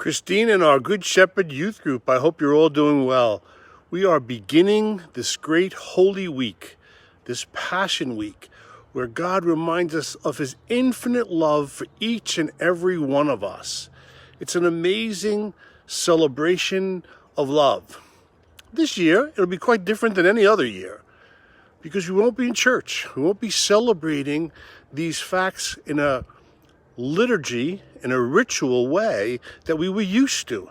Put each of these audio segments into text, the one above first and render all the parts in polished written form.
Christine and our Good Shepherd youth group, I hope you're all doing well. We are beginning this great Holy Week, this Passion Week, where God reminds us of His infinite love for each and every one of us. It's an amazing celebration of love. This year, it'll be quite different than any other year, because we won't be in church. We won't be celebrating these facts in a liturgy, in a ritual way that we were used to.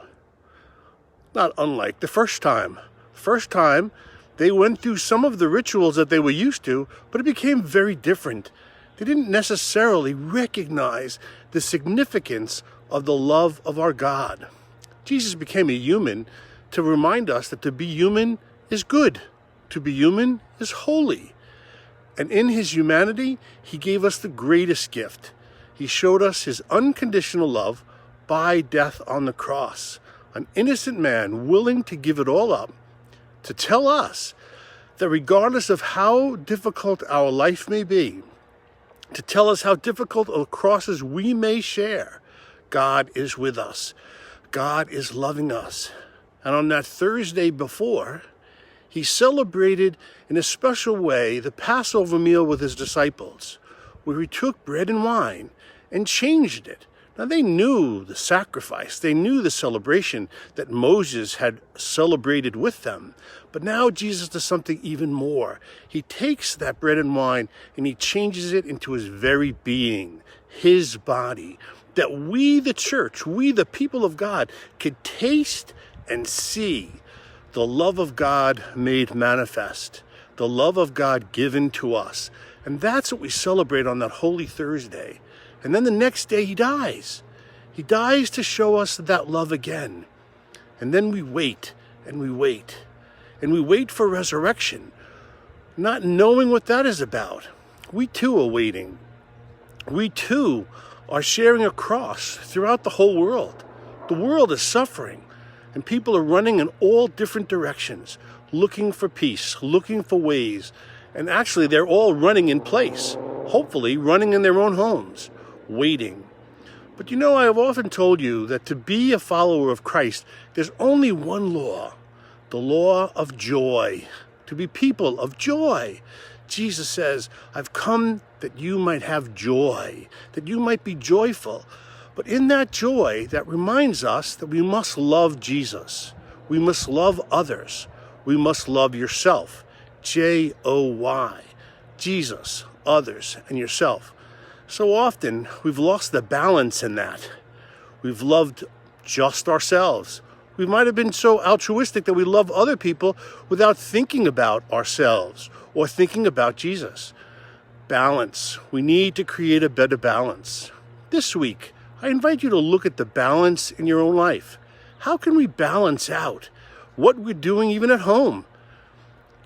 Not unlike the first time. First time, they went through some of the rituals that they were used to, but it became very different. They didn't necessarily recognize the significance of the love of our God. Jesus became a human to remind us that to be human is good. To be human is holy. And in His humanity, He gave us the greatest gift. He showed us His unconditional love by death on the cross. An innocent man willing to give it all up to tell us that regardless of how difficult our life may be, to tell us how difficult of crosses we may share, God is with us. God is loving us. And on that Thursday before, He celebrated in a special way the Passover meal with His disciples, where He took bread and wine and changed it. Now they knew the sacrifice, they knew the celebration that Moses had celebrated with them. But now Jesus does something even more. He takes that bread and wine and He changes it into His very being, His body, that we, the church, we, the people of God, could taste and see the love of God made manifest, the love of God given to us. And that's what we celebrate on that Holy Thursday. And then the next day He dies. He dies to show us that love again. And then we wait and we wait. And we wait for resurrection, not knowing what that is about. We too are waiting. We too are sharing a cross throughout the whole world. The world is suffering, and people are running in all different directions, looking for peace, looking for ways. And actually, they're all running in place, hopefully running in their own homes, waiting. But you know, I have often told you that to be a follower of Christ, there's only one law, the law of joy, to be people of joy. Jesus says, I've come that you might have joy, that you might be joyful. But in that joy, that reminds us that we must love Jesus. We must love others. We must love yourself. J-O-Y. Jesus, others, and yourself. So often, we've lost the balance in that. We've loved just ourselves. We might have been so altruistic that we love other people without thinking about ourselves or thinking about Jesus. Balance. We need to create a better balance. This week, I invite you to look at the balance in your own life. How can we balance out what we're doing even at home?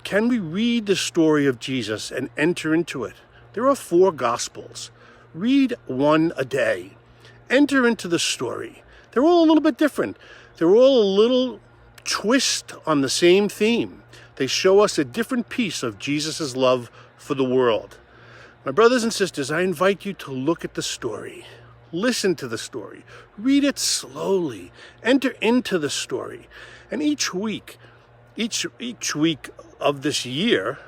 Can we read the story of Jesus and enter into it? There are 4 Gospels. Read one a day. Enter into the story. They're all a little bit different. They're all a little twist on the same theme. They show us a different piece of Jesus' love for the world. My brothers and sisters, I invite you to look at the story. Listen to the story. Read it slowly. Enter into the story. And each week of this year,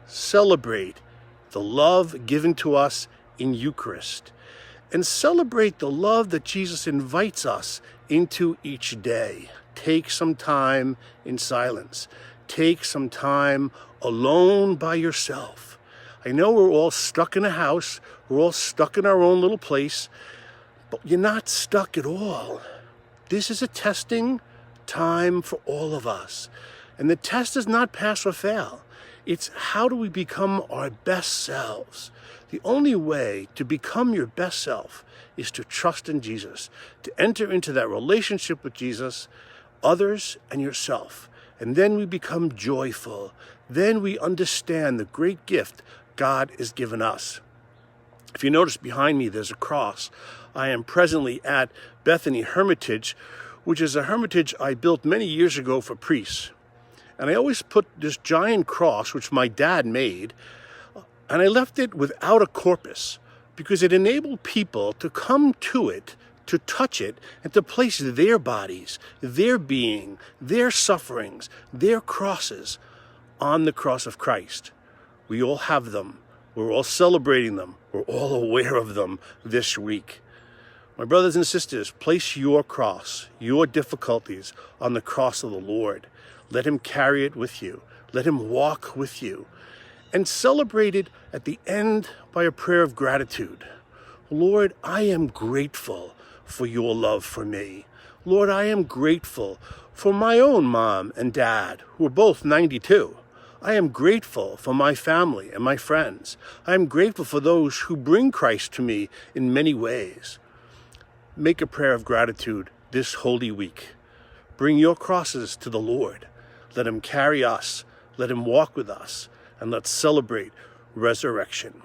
celebrate the love given to us in Eucharist. And celebrate the love that Jesus invites us into each day. Take some time in silence. Take some time alone by yourself. I know we're all stuck in a house. We're all stuck in our own little place. But you're not stuck at all. This is a testing time for all of us. And the test is not pass or fail. It's how do we become our best selves? The only way to become your best self is to trust in Jesus, to enter into that relationship with Jesus, others, and yourself. And then we become joyful. Then we understand the great gift God has given us. If you notice behind me, there's a cross. I am presently at Bethany Hermitage, which is a hermitage I built many years ago for priests. And I always put this giant cross, which my dad made, and I left it without a corpus because it enabled people to come to it to touch it and to place their bodies, their being, their sufferings, their crosses on the cross of Christ. We all have them. We're all celebrating them. We're all aware of them this week. My brothers and sisters, place your cross, your difficulties on the cross of the Lord. Let him carry it with you. Let him walk with you. And celebrate it at the end by a prayer of gratitude. Lord, I am grateful for your love for me. Lord, I am grateful for my own mom and dad, who are both 92. I am grateful for my family and my friends. I am grateful for those who bring Christ to me in many ways. Make a prayer of gratitude this Holy Week. Bring your crosses to the Lord. Let him carry us. Let him walk with us. And let's celebrate resurrection.